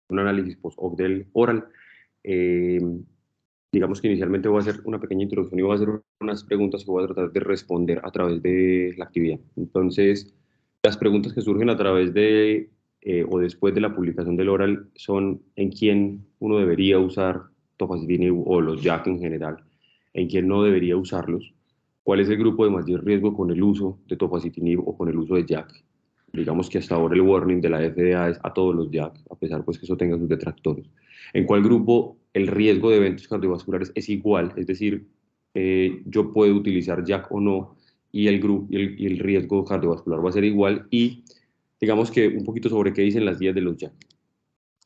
un análisis post-hoc del oral. Eh, digamos que inicialmente voy a hacer una pequeña introducción y voy a hacer unas preguntas que voy a tratar de responder a través de la actividad. Entonces, las preguntas que surgen a través de o después de la publicación del oral son en quién uno debería usar tofacitinib o los JAK en general, en quién no debería usarlos, cuál es el grupo de mayor riesgo con el uso de tofacitinib o con el uso de JAK. Digamos que hasta ahora el warning de la FDA es a todos los JAK, a pesar pues que eso tenga sus detractores. ¿En cuál grupo el riesgo de eventos cardiovasculares es igual? Es decir, yo puedo utilizar JAK o no, y el, grupo, y el riesgo cardiovascular va a ser igual, y digamos que un poquito sobre qué dicen las guías de los JAK.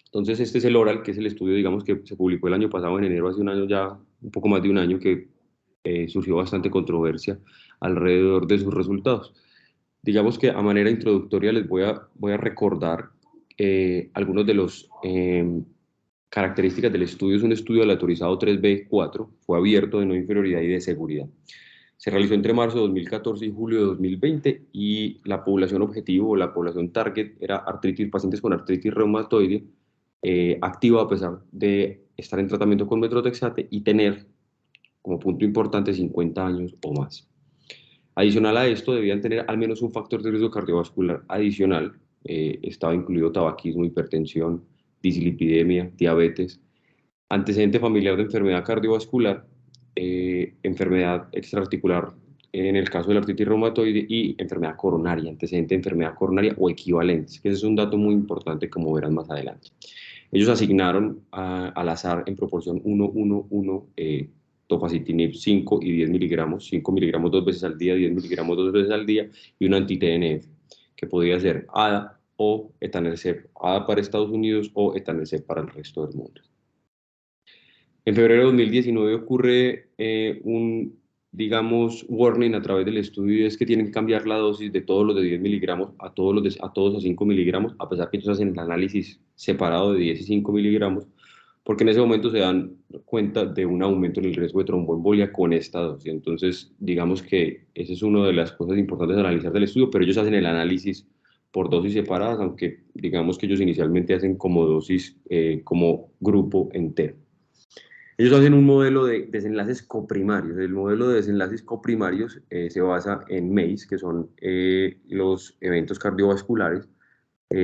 Entonces, este es el oral, que es el estudio, digamos, que se publicó el año pasado, en enero, hace un año ya, un poco más de un año, que surgió bastante controversia alrededor de sus resultados. Digamos que a manera introductoria les voy a recordar algunos de los características del estudio. Es un estudio aleatorizado 3B4, fue abierto, de no inferioridad y de seguridad. Se realizó entre marzo de 2014 y julio de 2020, y la población objetivo o la población target era artritis, pacientes con artritis reumatoide activa a pesar de estar en tratamiento con metotrexate y tener como punto importante 50 años o más. Adicional a esto, debían tener al menos un factor de riesgo cardiovascular adicional. Estaba incluido tabaquismo, hipertensión, dislipidemia, diabetes, antecedente familiar de enfermedad cardiovascular, enfermedad extraarticular en el caso de la artritis reumatoide, y enfermedad coronaria, antecedente de enfermedad coronaria o equivalentes, que ese es un dato muy importante, como verán más adelante. Ellos asignaron al azar en proporción 1-1-1 tofacitinib 5 y 10 miligramos, 5 miligramos 2 veces al día, 10 miligramos 2 veces al día, y un anti-TNF, que podría ser ADA o etanercept, ADA para Estados Unidos o etanercept para el resto del mundo. En febrero de 2019 ocurre digamos, warning a través del estudio, y es que tienen que cambiar la dosis de todos los de 10 miligramos a todos a 5 miligramos, a pesar que ellos hacen el análisis separado de 10 y 5 miligramos, porque en ese momento se dan cuenta de un aumento en el riesgo de tromboembolia con esta dosis. Entonces, digamos que esa es una de las cosas importantes a analizar del estudio, pero ellos hacen el análisis por dosis separadas, aunque digamos que ellos inicialmente hacen como dosis, como grupo entero. Ellos hacen un modelo de desenlaces coprimarios. El modelo de desenlaces coprimarios se basa en MACE, que son los eventos cardiovasculares,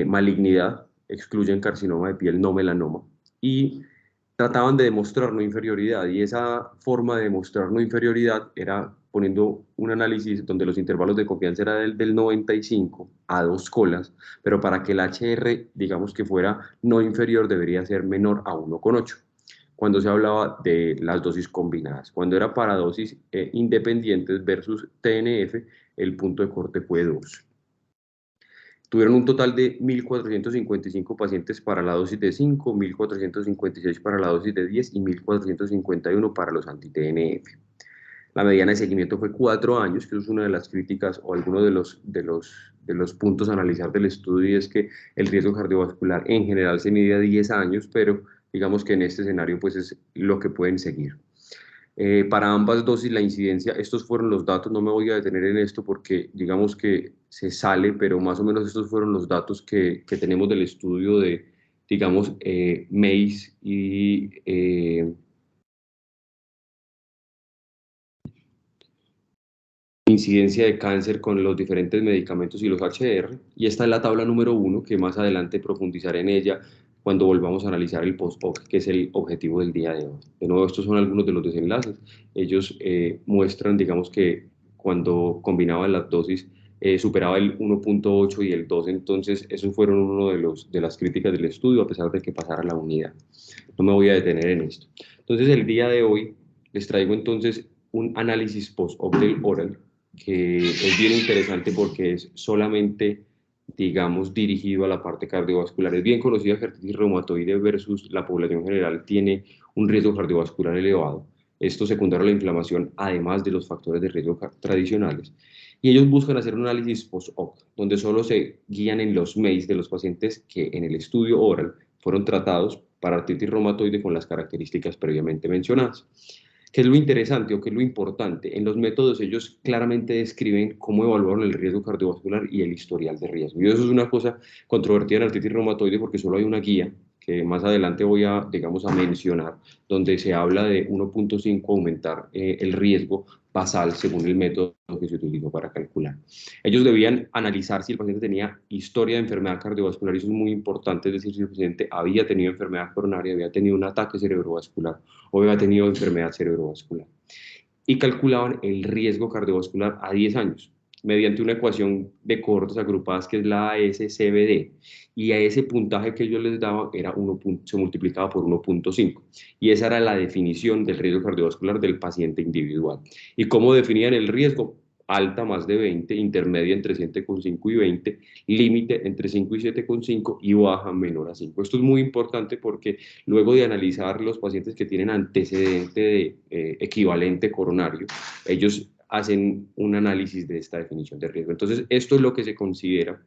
malignidad, excluyen carcinoma de piel, no melanoma, y trataban de demostrar no inferioridad, y esa forma de demostrar no inferioridad era poniendo un análisis donde los intervalos de confianza eran del 95 a 2 colas, pero para que el HR, digamos que fuera no inferior, debería ser menor a 1,8 cuando se hablaba de las dosis combinadas. Cuando era para dosis independientes versus TNF, el punto de corte fue 2. Tuvieron un total de 1.455 pacientes para la dosis de 5, 1.456 para la dosis de 10 y 1.451 para los anti-TNF. La mediana de seguimiento fue 4 años, que eso es una de las críticas o alguno de los puntos a analizar del estudio, y es que el riesgo cardiovascular en general se mide a 10 años, pero digamos que en este escenario pues es lo que pueden seguir. Para ambas dosis la incidencia, estos fueron los datos, no me voy a detener en esto porque digamos que se sale, pero más o menos estos fueron los datos que tenemos del estudio de, digamos, MACE y incidencia de cáncer con los diferentes medicamentos y los HR, y esta es la tabla número 1, que más adelante profundizaré en ella cuando volvamos a analizar el post-hoc, que es el objetivo del día de hoy. De nuevo, estos son algunos de los desenlaces. Ellos muestran, digamos, que cuando combinaban las dosis superaba el 1,8 y el 2, entonces esos fueron uno de las críticas del estudio, a pesar de que pasara la unidad. No me voy a detener en esto. Entonces, el día de hoy les traigo entonces un análisis post-hoc del oral, que es bien interesante porque es solamente, digamos, dirigido a la parte cardiovascular. Es bien conocida que artritis reumatoide versus la población general tiene un riesgo cardiovascular elevado. Esto secundario a la inflamación, además de los factores de riesgo tradicionales. Y ellos buscan hacer un análisis post-hoc, donde solo se guían en los MACE de los pacientes que en el estudio oral fueron tratados para artritis reumatoide con las características previamente mencionadas. ¿Qué es lo interesante o qué es lo importante? En los métodos ellos claramente describen cómo evaluaron el riesgo cardiovascular y el historial de riesgo. Y eso es una cosa controvertida en artritis reumatoide porque solo hay una guía que más adelante voy a, digamos, a mencionar, donde se habla de 1.5 aumentar el riesgo basal según el método que se utilizó para calcular. Ellos debían analizar si el paciente tenía historia de enfermedad cardiovascular, y eso es muy importante, es decir, si el paciente había tenido enfermedad coronaria, había tenido un ataque cerebrovascular o había tenido enfermedad cerebrovascular. Y calculaban el riesgo cardiovascular a 10 años mediante una ecuación de cohortes agrupadas que es la AS-CVD, y a ese puntaje que ellos les daban era se multiplicaba por 1.5, y esa era la definición del riesgo cardiovascular del paciente individual. ¿Y cómo definían el riesgo? Alta más de 20, intermedia entre 7,5 y 20, límite entre 5 y 7,5 y baja menor a 5. Esto es muy importante porque luego de analizar los pacientes que tienen antecedente de equivalente coronario, ellos hacen un análisis de esta definición de riesgo. Entonces, esto es lo que se considera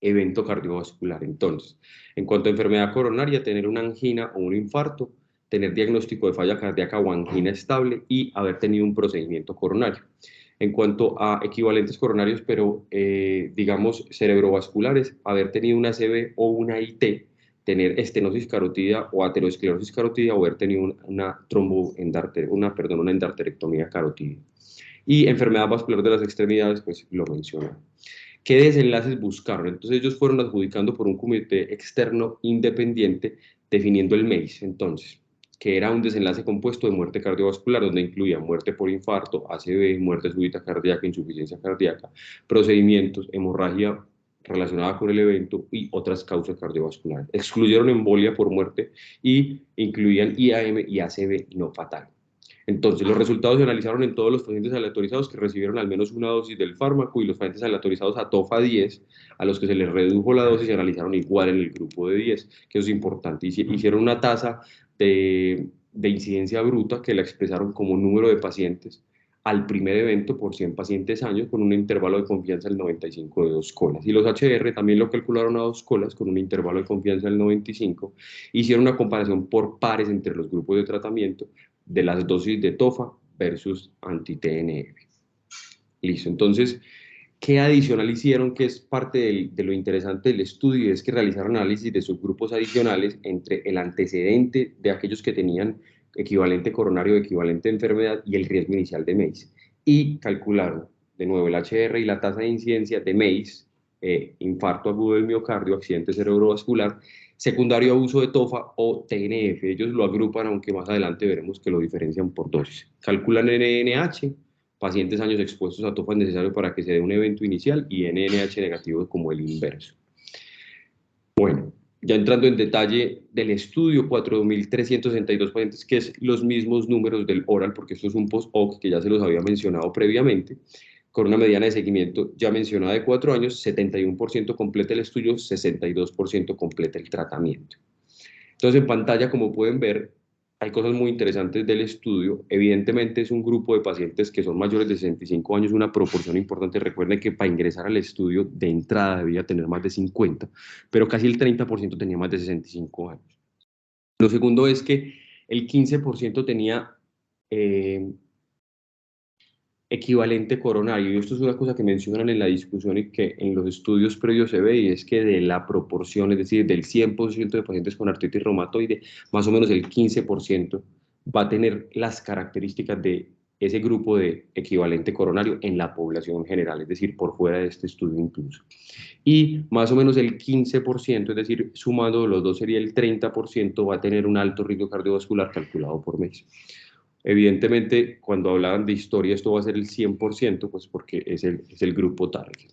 evento cardiovascular. Entonces, en cuanto a enfermedad coronaria, tener una angina o un infarto, tener diagnóstico de falla cardíaca o angina estable y haber tenido un procedimiento coronario. En cuanto a equivalentes coronarios, pero digamos cerebrovasculares, haber tenido una ACV o una IT, tener estenosis carótida o aterosclerosis carótida o haber tenido una una endarterectomía carótida. Y enfermedad vascular de las extremidades, pues lo mencioné. ¿Qué desenlaces buscaron? Entonces ellos fueron adjudicando por un comité externo independiente definiendo el MACE, entonces, que era un desenlace compuesto de muerte cardiovascular, donde incluía muerte por infarto, ACV, muerte súbita cardíaca, insuficiencia cardíaca, procedimientos, hemorragia relacionada con el evento y otras causas cardiovasculares. Excluyeron embolia por muerte y incluían IAM y ACV no fatal. Entonces, los resultados se analizaron en todos los pacientes aleatorizados que recibieron al menos una dosis del fármaco y los pacientes aleatorizados a TOFA 10, a los que se les redujo la dosis, se analizaron igual en el grupo de 10, que eso es importante. Hicieron una tasa de incidencia bruta que la expresaron como número de pacientes al primer evento por 100 pacientes años, con un intervalo de confianza del 95 de 2 colas. Y los HR también lo calcularon a 2 colas con un intervalo de confianza del 95. Hicieron una comparación por pares entre los grupos de tratamiento de las dosis de TOFA versus anti-TNF. Listo, entonces, ¿qué adicional hicieron? Que es parte de lo interesante del estudio, es que realizaron análisis de subgrupos adicionales entre el antecedente de aquellos que tenían equivalente coronario o equivalente enfermedad y el riesgo inicial de MACE. Y calcularon de nuevo el HR y la tasa de incidencia de MACE, infarto agudo del miocardio, accidente cerebrovascular, secundario a uso de TOFA o TNF. Ellos lo agrupan, aunque más adelante veremos que lo diferencian por dosis. Calculan NNH, pacientes años expuestos a TOFA es necesario para que se dé un evento inicial, y NNH negativo como el inverso. Bueno, ya entrando en detalle del estudio, 4.362 pacientes, que es los mismos números del oral, porque esto es un post-hoc que ya se los había mencionado previamente, con una mediana de seguimiento ya mencionada de 4 años, 71% completa el estudio, 62% completa el tratamiento. Entonces, en pantalla, como pueden ver, hay cosas muy interesantes del estudio. Evidentemente, es un grupo de pacientes que son mayores de 65 años, una proporción importante. Recuerden que para ingresar al estudio de entrada debía tener más de 50, pero casi el 30% tenía más de 65 años. Lo segundo es que el 15% tenía equivalente coronario, y esto es una cosa que mencionan en la discusión y que en los estudios previos se ve, y es que de la proporción, es decir, del 100% de pacientes con artritis reumatoide, más o menos el 15% va a tener las características de ese grupo de equivalente coronario en la población general, es decir, por fuera de este estudio incluso. Y más o menos el 15%, es decir, sumando los dos sería el 30%, va a tener un alto riesgo cardiovascular calculado por mes. Evidentemente, cuando hablaban de historia, esto va a ser el 100%, pues porque es el grupo target.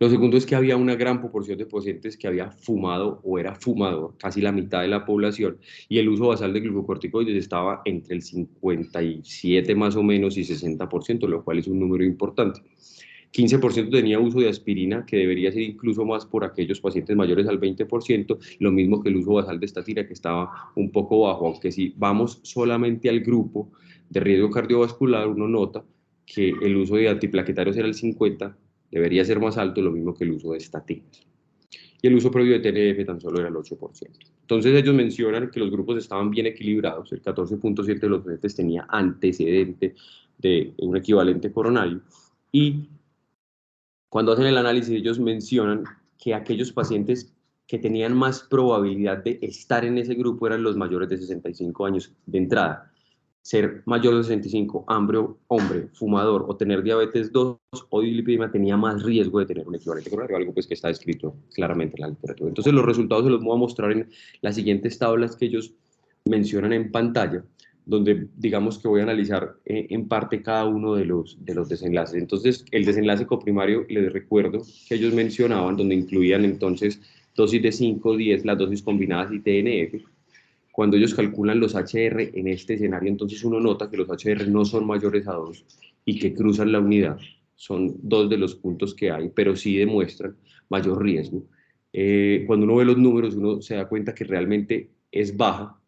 Lo segundo es que había una gran proporción de pacientes que había fumado o era fumador, casi la mitad de la población, y el uso basal de glucocorticoides estaba entre el 57 más o menos y 60%, lo cual es un número importante. 15% tenía uso de aspirina, que debería ser incluso más por aquellos pacientes mayores al 20%, lo mismo que el uso basal de estatina, que estaba un poco bajo, aunque si vamos solamente al grupo de riesgo cardiovascular, uno nota que el uso de antiplaquetarios era el 50%, debería ser más alto, lo mismo que el uso de estatinas. Y el uso previo de TNF tan solo era el 8%. Entonces ellos mencionan que los grupos estaban bien equilibrados, el 14.7% de los pacientes tenía antecedente de un equivalente coronario, y cuando hacen el análisis ellos mencionan que aquellos pacientes que tenían más probabilidad de estar en ese grupo eran los mayores de 65 años de entrada. Ser mayor de 65, hombre, fumador o tener diabetes 2 o dislipidemia tenía más riesgo de tener un equivalente coronario, algo pues que está escrito claramente en la literatura. Entonces los resultados se los voy a mostrar en las siguientes tablas que ellos mencionan en pantalla, donde digamos que voy a analizar en parte cada uno de los desenlaces. Entonces, el desenlace coprimario, les recuerdo que ellos mencionaban, donde incluían entonces dosis de 5, 10, las dosis combinadas y TNF. Cuando ellos calculan los HR en este escenario, entonces uno nota que los HR no son mayores a 2 y que cruzan la unidad. Son dos de los puntos que hay, pero sí demuestran mayor riesgo. Cuando uno ve los números, uno se da cuenta que realmente es baja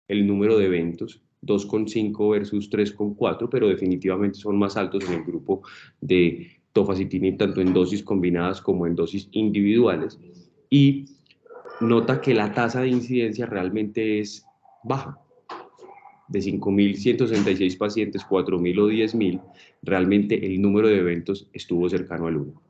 el número de eventos, 2,5 versus 3,4, pero definitivamente son más altos en el grupo de tofacitinib, tanto en dosis combinadas como en dosis individuales. Y nota que la tasa de incidencia realmente es baja. De 5.166 pacientes, 4.000 o 10.000, realmente el número de eventos estuvo cercano al 1,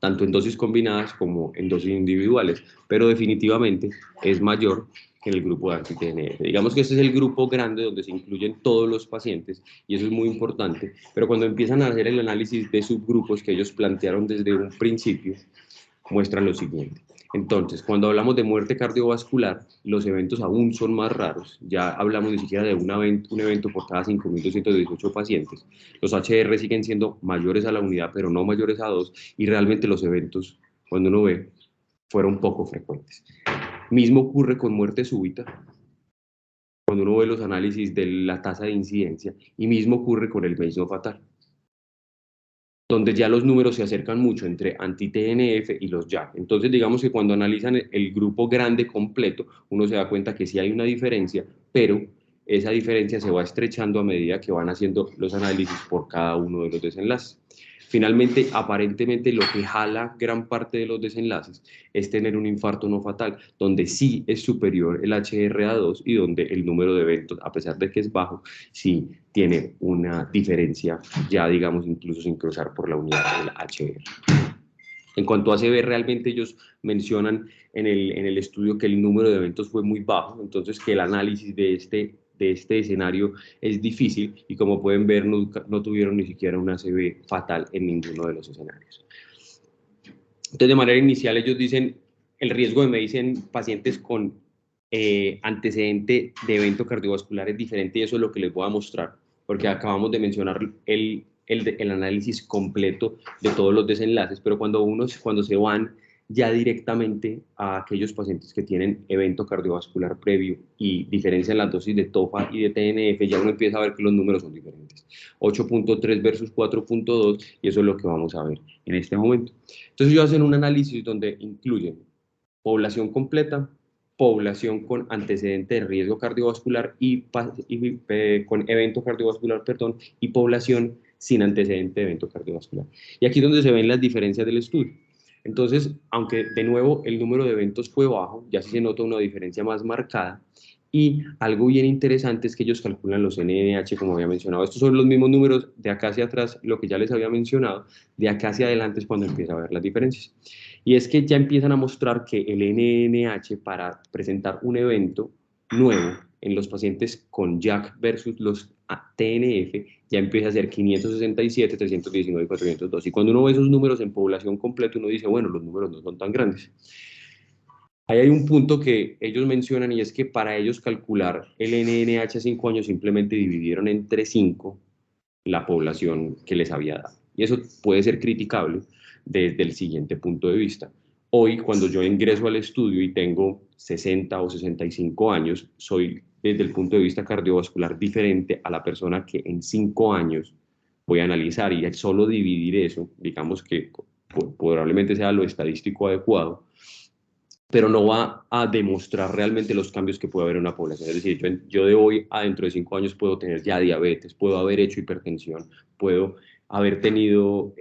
tanto en dosis combinadas como en dosis individuales, pero definitivamente es mayor que en el grupo de anti-TNF. Digamos que este es el grupo grande donde se incluyen todos los pacientes y eso es muy importante, pero cuando empiezan a hacer el análisis de subgrupos que ellos plantearon desde un principio, muestran lo siguiente. Entonces, cuando hablamos de muerte cardiovascular, los eventos aún son más raros. Ya hablamos ni siquiera de un evento por cada 5.218 pacientes. Los HR siguen siendo mayores a la unidad, pero no mayores a 2, y realmente los eventos, cuando uno ve, fueron poco frecuentes. Mismo ocurre con muerte súbita, cuando uno ve los análisis de la tasa de incidencia, y mismo ocurre con el MACE no fatal, donde ya los números se acercan mucho entre anti-TNF y los JAK. Entonces, digamos que cuando analizan el grupo grande completo, uno se da cuenta que sí hay una diferencia, pero esa diferencia se va estrechando a medida que van haciendo los análisis por cada uno de los desenlaces. Finalmente, aparentemente lo que jala gran parte de los desenlaces es tener un infarto no fatal, donde sí es superior el HRA2 y donde el número de eventos, a pesar de que es bajo, sí tiene una diferencia, ya digamos incluso sin cruzar por la unidad del HR. En cuanto a ACV, realmente ellos mencionan en el estudio que el número de eventos fue muy bajo, entonces que el análisis de este escenario es difícil y como pueden ver no tuvieron ni siquiera una ACV fatal en ninguno de los escenarios. Entonces de manera inicial ellos dicen el riesgo de MACE en pacientes con antecedente de evento cardiovascular es diferente y eso es lo que les voy a mostrar, porque acabamos de mencionar el análisis completo de todos los desenlaces, pero cuando se van ya directamente a aquellos pacientes que tienen evento cardiovascular previo y diferencian las dosis de TOFA y de TNF, ya uno empieza a ver que los números son diferentes. 8.3 versus 4.2 y eso es lo que vamos a ver en este momento. Entonces ellos hacen un análisis donde incluyen población completa, población con antecedente de riesgo cardiovascular con evento cardiovascular, perdón, y población sin antecedente de evento cardiovascular. Y aquí es donde se ven las diferencias del estudio. Entonces, aunque de nuevo el número de eventos fue bajo, ya sí se nota una diferencia más marcada. Y algo bien interesante es que ellos calculan los NNH, como había mencionado. Estos son los mismos números de acá hacia atrás, lo que ya les había mencionado. De acá hacia adelante es cuando empieza a ver las diferencias. Y es que ya empiezan a mostrar que el NNH para presentar un evento nuevo en los pacientes con JAK versus los TNF ya empieza a ser 567, 319 y 402. Y cuando uno ve esos números en población completa, uno dice, bueno, los números no son tan grandes. Ahí hay un punto que ellos mencionan y es que para ellos calcular el NNH a 5 años simplemente dividieron entre 5 la población que les había dado. Y eso puede ser criticable desde el siguiente punto de vista. Hoy, cuando yo ingreso al estudio y tengo 60 o 65 años, soy desde el punto de vista cardiovascular diferente a la persona que en 5 años voy a analizar y solo dividir eso, digamos que probablemente sea lo estadístico adecuado, pero no va a demostrar realmente los cambios que puede haber en una población. Es decir, yo de hoy a dentro de 5 años puedo tener ya diabetes, puedo haber hecho hipertensión, puedo haber tenido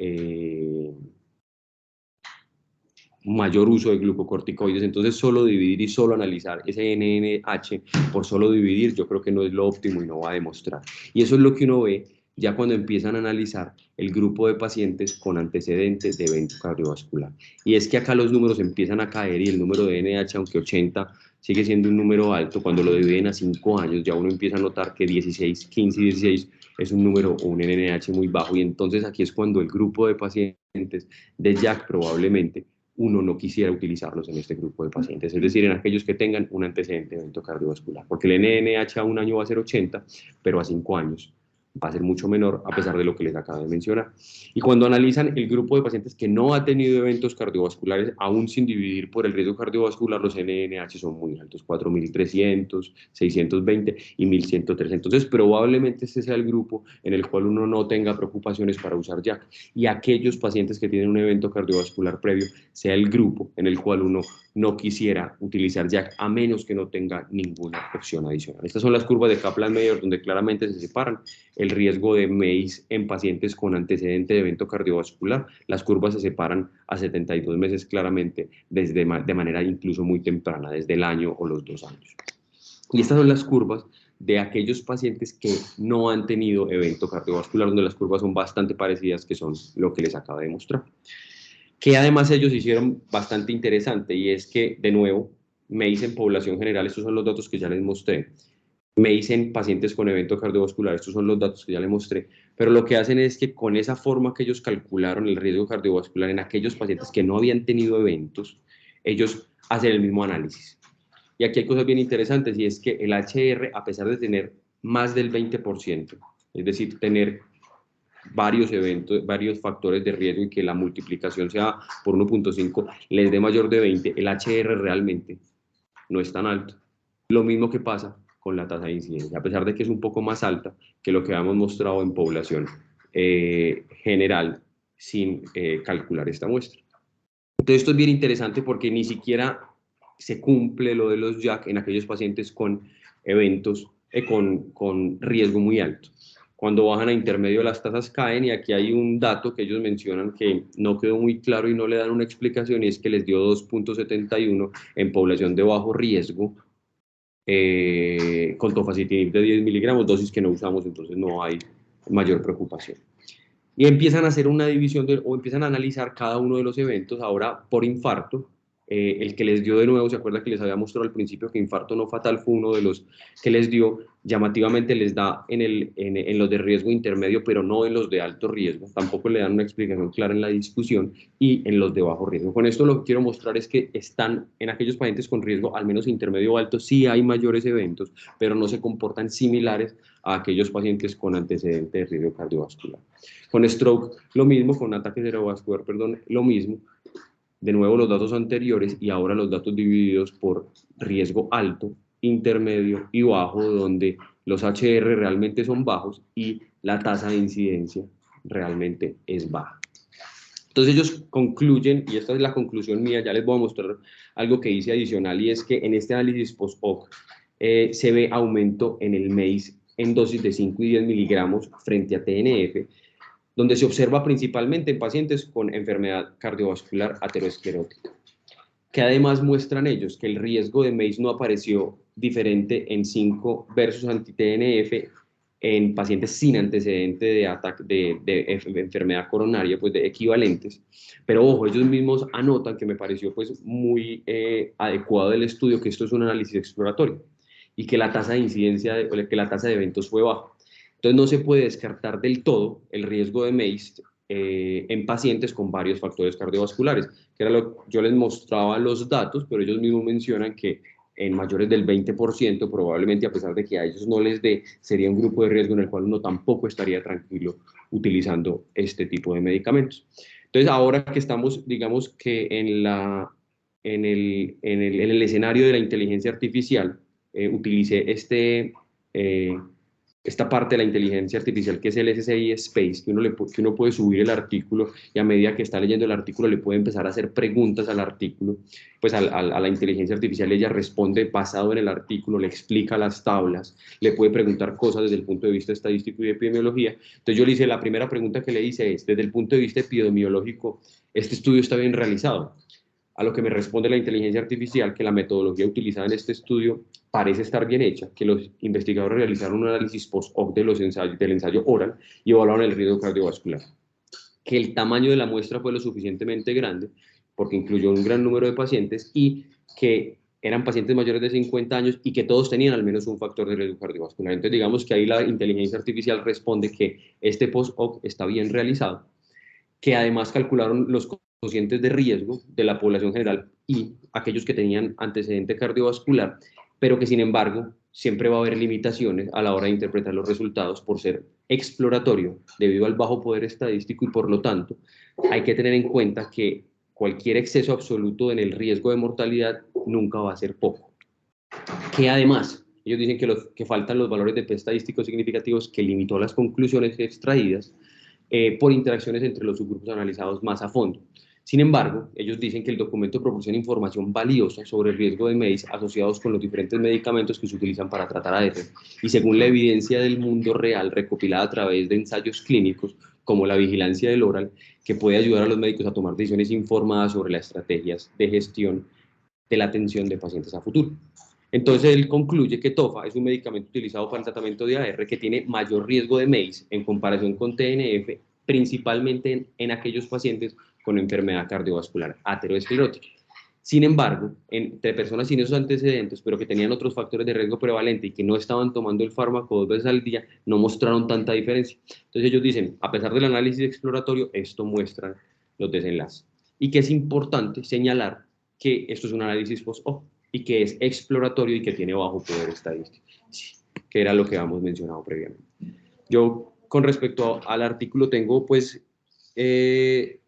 mayor uso de glucocorticoides, entonces solo dividir y solo analizar ese NNH por solo dividir, yo creo que no es lo óptimo y no va a demostrar. Y eso es lo que uno ve ya cuando empiezan a analizar el grupo de pacientes con antecedentes de evento cardiovascular. Y es que acá los números empiezan a caer y el número de NH, aunque 80 sigue siendo un número alto, cuando lo dividen a 5 años ya uno empieza a notar que 16, 15 y 16 es un número o un NH muy bajo, y entonces aquí es cuando el grupo de pacientes de Jack probablemente uno no quisiera utilizarlos en este grupo de pacientes, es decir, en aquellos que tengan un antecedente de evento cardiovascular, porque el NNH a un año va a ser 80, pero a 5 años va a ser mucho menor a pesar de lo que les acabo de mencionar. Y cuando analizan el grupo de pacientes que no ha tenido eventos cardiovasculares, aún sin dividir por el riesgo cardiovascular, los NNH son muy altos, 4.300, 620 y 1.103. Entonces, probablemente este sea el grupo en el cual uno no tenga preocupaciones para usar JAK. Y aquellos pacientes que tienen un evento cardiovascular previo, sea el grupo en el cual uno no quisiera utilizar JAK a menos que no tenga ninguna opción adicional. Estas son las curvas de Kaplan-Meier donde claramente se separan el riesgo de MACE en pacientes con antecedente de evento cardiovascular. Las curvas se separan a 72 meses claramente de manera incluso muy temprana, desde el año o los 2 años. Y estas son las curvas de aquellos pacientes que no han tenido evento cardiovascular, donde las curvas son bastante parecidas, que son lo que les acabo de mostrar. Que además ellos hicieron bastante interesante, y es que, de nuevo, MACE en población general, estos son los datos que ya les mostré, MACE en pacientes con evento cardiovascular, estos son los datos que ya les mostré, pero lo que hacen es que con esa forma que ellos calcularon el riesgo cardiovascular en aquellos pacientes que no habían tenido eventos, ellos hacen el mismo análisis. Y aquí hay cosas bien interesantes, y es que el HR, a pesar de tener más del 20%, es decir, tener varios eventos, varios factores de riesgo y que la multiplicación sea por 1.5 les dé mayor de 20, el HR realmente no es tan alto. Lo mismo que pasa con la tasa de incidencia, a pesar de que es un poco más alta que lo que habíamos mostrado en población general sin calcular esta muestra. Entonces esto es bien interesante porque ni siquiera se cumple lo de los JAK en aquellos pacientes con eventos con riesgo muy alto. Cuando bajan a intermedio las tasas caen, y aquí hay un dato que ellos mencionan que no quedó muy claro y no le dan una explicación, y es que les dio 2.71 en población de bajo riesgo con tofacitinib de 10 miligramos, dosis que no usamos, entonces no hay mayor preocupación. Y empiezan a hacer una división o empiezan a analizar cada uno de los eventos ahora por infarto. El que les dio de nuevo, se acuerda que les había mostrado al principio que infarto no fatal fue uno de los que les dio, llamativamente les da en los de riesgo intermedio, pero no en los de alto riesgo, tampoco le dan una explicación clara en la discusión, y en los de bajo riesgo. Con esto lo que quiero mostrar es que están en aquellos pacientes con riesgo, al menos intermedio o alto, sí hay mayores eventos, pero no se comportan similares a aquellos pacientes con antecedente de riesgo cardiovascular. Con stroke, lo mismo, con ataque cerebrovascular, perdón, lo mismo. De nuevo los datos anteriores y ahora los datos divididos por riesgo alto, intermedio y bajo, donde los HR realmente son bajos y la tasa de incidencia realmente es baja. Entonces ellos concluyen, y esta es la conclusión mía, ya les voy a mostrar algo que hice adicional, y es que en este análisis post-hoc se ve aumento en el MACE en dosis de 5 y 10 miligramos frente a TNF, donde se observa principalmente en pacientes con enfermedad cardiovascular aterosclerótica, que además muestran ellos que el riesgo de MACE no apareció diferente en 5 versus anti-TNF en pacientes sin antecedente de ataque de enfermedad coronaria, pues de equivalentes. Pero ojo, ellos mismos anotan, que me pareció pues muy adecuado del estudio, que esto es un análisis exploratorio y que la tasa de incidencia, que la tasa de eventos fue baja. Entonces no se puede descartar del todo el riesgo de MACE en pacientes con varios factores cardiovasculares, que era lo yo les mostraba los datos, pero ellos mismos mencionan que en mayores del 20%, probablemente a pesar de que a ellos no les dé, sería un grupo de riesgo en el cual uno tampoco estaría tranquilo utilizando este tipo de medicamentos. Entonces, ahora que estamos, digamos que en el escenario de la inteligencia artificial, utilicé esta parte de la inteligencia artificial que es el SSI Space, que uno puede subir el artículo, y a medida que está leyendo el artículo le puede empezar a hacer preguntas al artículo, pues a la inteligencia artificial ella responde basado en el artículo, le explica las tablas, le puede preguntar cosas desde el punto de vista estadístico y de epidemiología. Entonces yo le hice, la primera pregunta que le hice es, desde el punto de vista epidemiológico, ¿este estudio está bien realizado? A lo que me responde la inteligencia artificial que la metodología utilizada en este estudio parece estar bien hecha, que los investigadores realizaron un análisis post-hoc de del ensayo oral y evaluaron el riesgo cardiovascular, que el tamaño de la muestra fue lo suficientemente grande, porque incluyó un gran número de pacientes y que eran pacientes mayores de 50 años y que todos tenían al menos un factor de riesgo cardiovascular. Entonces, digamos que ahí la inteligencia artificial responde que este post-hoc está bien realizado, que además calcularon los cocientes de riesgo de la población general y aquellos que tenían antecedente cardiovascular, pero que sin embargo siempre va a haber limitaciones a la hora de interpretar los resultados por ser exploratorio debido al bajo poder estadístico y por lo tanto hay que tener en cuenta que cualquier exceso absoluto en el riesgo de mortalidad nunca va a ser poco. Que además, ellos dicen que faltan los valores de P estadísticos significativos que limitó las conclusiones extraídas por interacciones entre los subgrupos analizados más a fondo. Sin embargo, ellos dicen que el documento proporciona información valiosa sobre el riesgo de MEIS asociados con los diferentes medicamentos que se utilizan para tratar AR. Y según la evidencia del mundo real recopilada a través de ensayos clínicos, como la vigilancia del oral, que puede ayudar a los médicos a tomar decisiones informadas sobre las estrategias de gestión de la atención de pacientes a futuro. Entonces él concluye que TOFA es un medicamento utilizado para el tratamiento de AR que tiene mayor riesgo de MEIS en comparación con TNF, principalmente en aquellos pacientes con enfermedad cardiovascular aterosclerótica. Sin embargo, entre personas sin esos antecedentes, pero que tenían otros factores de riesgo prevalente y que no estaban tomando el fármaco 2 veces al día, no mostraron tanta diferencia. Entonces ellos dicen, a pesar del análisis exploratorio, esto muestra los desenlaces. Y que es importante señalar que esto es un análisis post-hoc y que es exploratorio y que tiene bajo poder estadístico, que era lo que habíamos mencionado previamente. Yo, con respecto al artículo, tengo, pues,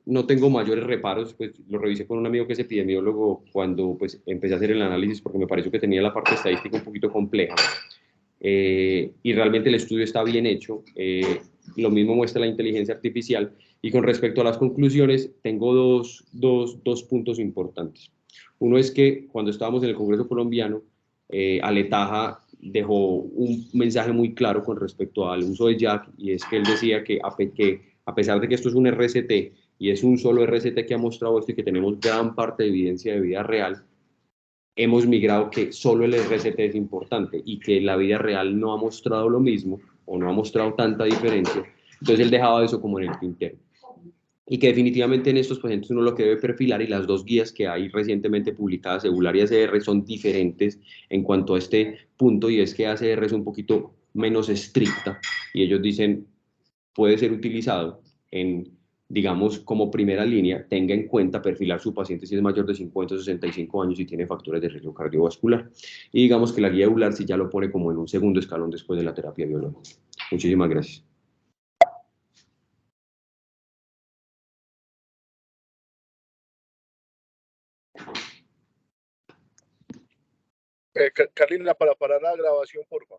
no tengo mayores reparos, pues lo revisé con un amigo que es epidemiólogo cuando pues, empecé a hacer el análisis porque me pareció que tenía la parte estadística un poquito compleja. Y realmente el estudio está bien hecho, lo mismo muestra la inteligencia artificial, y con respecto a las conclusiones, tengo dos puntos importantes. Uno es que cuando estábamos en el Congreso colombiano, Aletaja dejó un mensaje muy claro con respecto al uso de Jack, y es que él decía que a pesar de que esto es un RCT, y es un solo RCT que ha mostrado esto y que tenemos gran parte de evidencia de vida real, hemos migrado que solo el RCT es importante y que la vida real no ha mostrado lo mismo o no ha mostrado tanta diferencia. Entonces él dejaba eso como en el tintero. Y que definitivamente en estos pacientes uno lo que debe perfilar, y las dos guías que hay recientemente publicadas, Ebular y ACR, son diferentes en cuanto a este punto, y es que ACR es un poquito menos estricta y ellos dicen puede ser utilizado en, digamos, como primera línea, tenga en cuenta perfilar su paciente si es mayor de 50 o 65 años y tiene factores de riesgo cardiovascular. Y digamos que la guía Eular sí ya lo pone como en un segundo escalón después de la terapia biológica. Muchísimas gracias. Carolina, para parar la grabación, por favor.